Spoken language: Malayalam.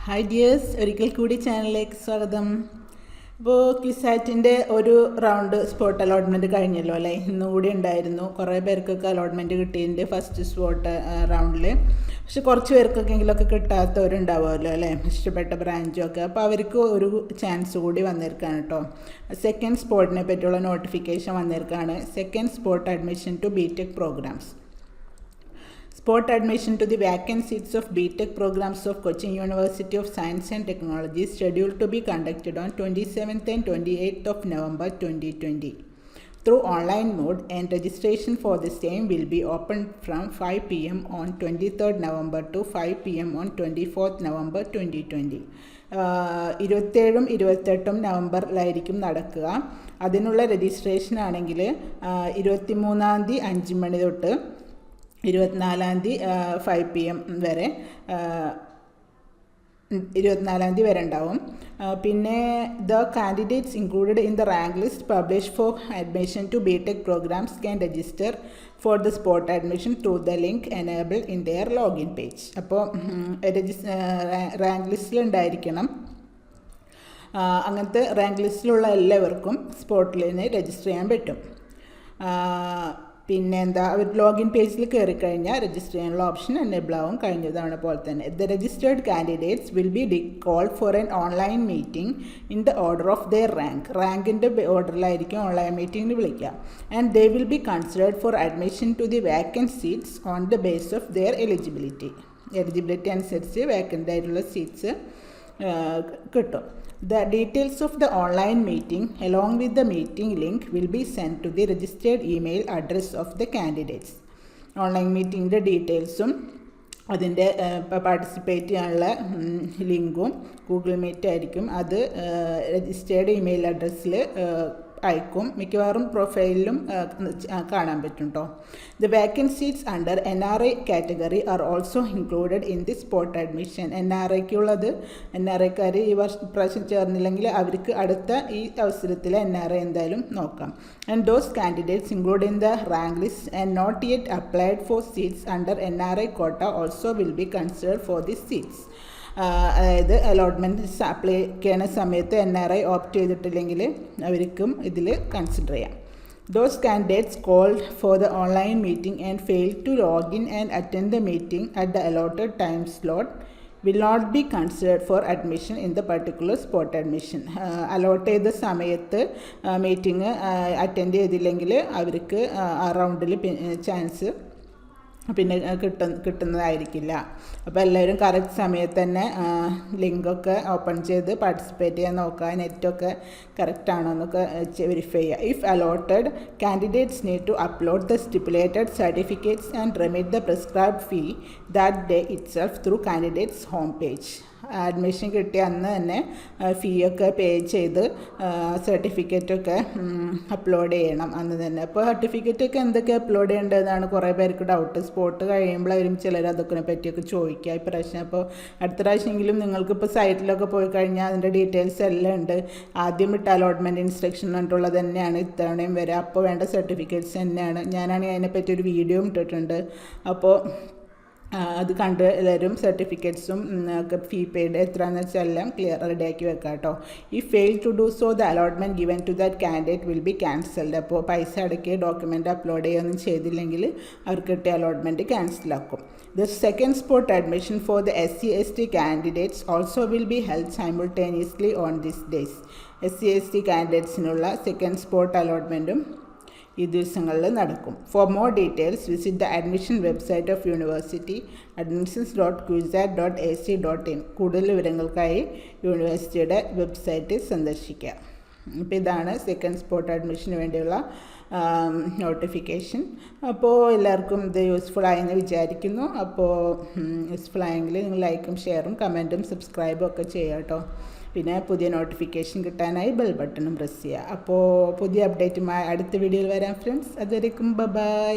ഹായ് ഡിയേഴ്സ്, ഒരിക്കൽ കൂടി ചാനലിലേക്ക് സ്വാഗതം. ഇപ്പോൾ ക്വിസാറ്റിൻ്റെ ഒരു റൗണ്ട് സ്പോട്ട് അലോട്ട്മെൻറ്റ് കഴിഞ്ഞല്ലോ അല്ലേ? ഇന്നുകൂടി ഉണ്ടായിരുന്നു. കുറേ പേർക്കൊക്കെ അലോട്ട്മെൻറ്റ് കിട്ടിയതിൻ്റെ ഫസ്റ്റ് സ്പോട്ട് റൗണ്ടിൽ. പക്ഷെ കുറച്ച് പേർക്കൊക്കെങ്കിലൊക്കെ കിട്ടാത്തവരുണ്ടാവുമല്ലോ അല്ലേ, ഇഷ്ടപ്പെട്ട ബ്രാഞ്ചൊക്കെ. അപ്പോൾ അവർക്ക് ഒരു ചാൻസ് കൂടി വന്നിരിക്കുകയാണ് കേട്ടോ. സെക്കൻഡ് സ്പോട്ടിനെ പറ്റിയുള്ള നോട്ടിഫിക്കേഷൻ വന്നിരിക്കുകയാണ്. Second spot admission to BTech programmes. Spot admission to the vacant seats of BTech programs of Cochin University of Science and Technology is scheduled to be conducted on 27th and 28th of November 2020 through online mode, and registration for the same will be opened from 5 p.m. on 23rd November to 5 p.m. on 24th November 2020. 27ഉം 28ഉം നവംബറിലായിരിക്കും നടക്കുക. അതിനുള്ള രജിസ്ട്രേഷൻ ആണെങ്കിൽ 23-ാം തീയതി 5 മണി തൊട്ട് 24-ാം തീയതി 5 PM വരെ 24-ാം തീയതി വരെ ഉണ്ടാവും. പിന്നെ the candidates included in the rank list publish for admission to BTech programmes can register for the spot admission through the link enable in their login page. അപ്പോൾ റാങ്ക് ലിസ്റ്റിലുണ്ടായിരിക്കണം. അങ്ങനത്തെ റാങ്ക് ലിസ്റ്റിലുള്ള എല്ലാവർക്കും സ്പോട്ടിൽ രജിസ്റ്റർ ചെയ്യാൻ പറ്റും. പിന്നെ അവർ ലോഗിൻ പേജിൽ കയറി കഴിഞ്ഞാൽ രജിസ്റ്റർ ചെയ്യാനുള്ള ഓപ്ഷൻ എനേബിൾ ആവും, കഴിഞ്ഞ തവണ പോലെ തന്നെ. The registered candidates will be called for an online meeting in the order of their റാങ്കിൻ്റെ ഓർഡറിലായിരിക്കും ഓൺലൈൻ മീറ്റിംഗിന് വിളിക്കുക. And they will be considered for admission to the vacant seats on the base of their eligibility അനുസരിച്ച് വാക്കൻ്റ് ആയിട്ടുള്ള സീറ്റ്സ് കിട്ടും. The details of the online meeting along with the meeting link will be sent to the registered email address of the candidates. Online മീറ്റിങ്ങിൻ്റെ ഡീറ്റെയിൽസും അതിൻ്റെ പാർട്ടിസിപ്പേറ്റ് ചെയ്യാനുള്ള ലിങ്കും ഗൂഗിൾ മീറ്റ് ആയിരിക്കും. അത് രജിസ്റ്റേർഡ് ഇമെയിൽ അഡ്രസ്സിൽ അയക്കും. മിക്കവാറും പ്രൊഫൈലിലും കാണാൻ പറ്റും കേട്ടോ. The vacant seats under NRI category are also included in the spot admission. NRIക്കുള്ളത് NRIക്കാർ ഈ പ്രാവശ്യം ചേർന്നില്ലെങ്കിൽ അവർക്ക് അടുത്ത ഈ അവസരത്തിൽ NRI എന്തായാലും നോക്കാം. And those candidates include in the rank list and not yet applied for seats under NRI quota also will be considered for the seats. അതായത് അലോട്ട്മെൻറ്റ് അപ്ലൈ ചെയ്യുന്ന സമയത്ത് NRI ഓപ്റ്റ് ചെയ്തിട്ടില്ലെങ്കിൽ അവർക്കും ഇതിൽ കൺസിഡർ ചെയ്യാം. Those candidates called for the online meeting and failed to log in and attend the meeting at the allotted time slot will not be considered for admission in the particular spot admission. Allot ചെയ്ത സമയത്ത് മീറ്റിംഗ് അറ്റൻഡ് ചെയ്തില്ലെങ്കിൽ അവർക്ക് ആ റൗണ്ടിൽ ചാൻസ് പിന്നെ കിട്ടുന്നതായിരിക്കില്ല. അപ്പോൾ എല്ലാവരും കറക്റ്റ് സമയത്ത് തന്നെ ലിങ്കൊക്കെ ഓപ്പൺ ചെയ്ത് പാർട്ടിസിപ്പേറ്റ് ചെയ്യാൻ നോക്കുക. നെറ്റൊക്കെ കറക്റ്റാണോ എന്നൊക്കെ വെരിഫൈ ചെയ്യുക. If allotted candidates need to upload the stipulated certificates and remit the prescribed fee that day itself through candidates home page. Admission കിട്ടിയ അന്ന് തന്നെ ഫീയൊക്കെ പേ ചെയ്ത് സർട്ടിഫിക്കറ്റൊക്കെ അപ്ലോഡ് ചെയ്യണം അന്ന് തന്നെ. അപ്പോൾ സർട്ടിഫിക്കറ്റൊക്കെ എന്തൊക്കെ അപ്ലോഡ് ചെയ്യേണ്ടതെന്നാണ് കുറേ പേർക്ക് ഡൗട്ട്. സ്പോട്ട് കഴിയുമ്പോഴായിരിക്കും ചിലർ അതൊക്കെ പറ്റിയൊക്കെ ചോദിക്കുക ഇപ്രാവശ്യം. അപ്പോൾ അടുത്ത പ്രാവശ്യമെങ്കിലും നിങ്ങൾക്കിപ്പോൾ സൈറ്റിലൊക്കെ പോയി കഴിഞ്ഞാൽ അതിൻ്റെ ഡീറ്റെയിൽസ് എല്ലാം ഉണ്ട്. ആദ്യം വിട്ട അലോട്ട്മെൻറ്റ് ഇൻസ്ട്രക്ഷൻ എന്നിട്ടുള്ളത് തന്നെയാണ് ഇത്തവണയും വരെ. അപ്പോൾ വേണ്ട സർട്ടിഫിക്കറ്റ്സ് തന്നെയാണ്. ഞാനാണെങ്കിൽ അതിനെപ്പറ്റി ഒരു വീഡിയോ ഇട്ടിട്ടുണ്ട്. അപ്പോൾ അത് കണ്ട് എല്ലാവരും സർട്ടിഫിക്കറ്റ്സും ഫീ പെയ്ഡ് എത്രയാണെന്ന് വെച്ചാൽ എല്ലാം ക്ലിയർ റെഡിയാക്കി വെക്കാം കേട്ടോ. ഈ fail to do so the allotment given to that candidate will be cancelled. അപ്പോൾ പൈസ അടയ്ക്കുക, ഡോക്യുമെൻ്റ് അപ്ലോഡ് ചെയ്യുകയൊന്നും ചെയ്തില്ലെങ്കിൽ അവർക്ക് കിട്ടിയ അലോട്ട്മെൻറ്റ് ക്യാൻസലാക്കും. The second spot admission for the SC/ST candidates also will be held simultaneously on these days. SC/ST കാൻഡിഡേറ്റ്സിനുള്ള സെക്കൻഡ് സ്പോട്ട് അലോട്ട്മെൻറ്റും ഈ ദിവസങ്ങളിൽ നടക്കും. For more details visit the admission website of university admissions.qzad.ac.in. കൂടുതൽ വിവരങ്ങൾക്കായി യൂണിവേഴ്സിറ്റിയുടെ വെബ്സൈറ്റ് സന്ദർശിക്കുക. അപ്പോൾ ഇതാണ് സെക്കൻഡ് സ്പോട്ട് അഡ്മിഷന് വേണ്ടിയുള്ള നോട്ടിഫിക്കേഷൻ. അപ്പോൾ എല്ലാവർക്കും ഇത് യൂസ്ഫുൾ ആയെന്ന് വിചാരിക്കുന്നു. അപ്പോൾ യൂസ്ഫുൾ ആയെങ്കിൽ നിങ്ങൾ ലൈക്കും ഷെയറും കമൻറ്റും സബ്സ്ക്രൈബും ഒക്കെ ചെയ്യുക കേട്ടോ. പിന്നെ പുതിയ നോട്ടിഫിക്കേഷൻ കിട്ടാനായി ബെൽ ബട്ടണും പ്രസ് ചെയ്യുക. അപ്പോൾ പുതിയ അപ്ഡേറ്റുമായി അടുത്ത വീഡിയോയിൽ വരാം ഫ്രണ്ട്സ്. അതുവരേക്കും ബൈ.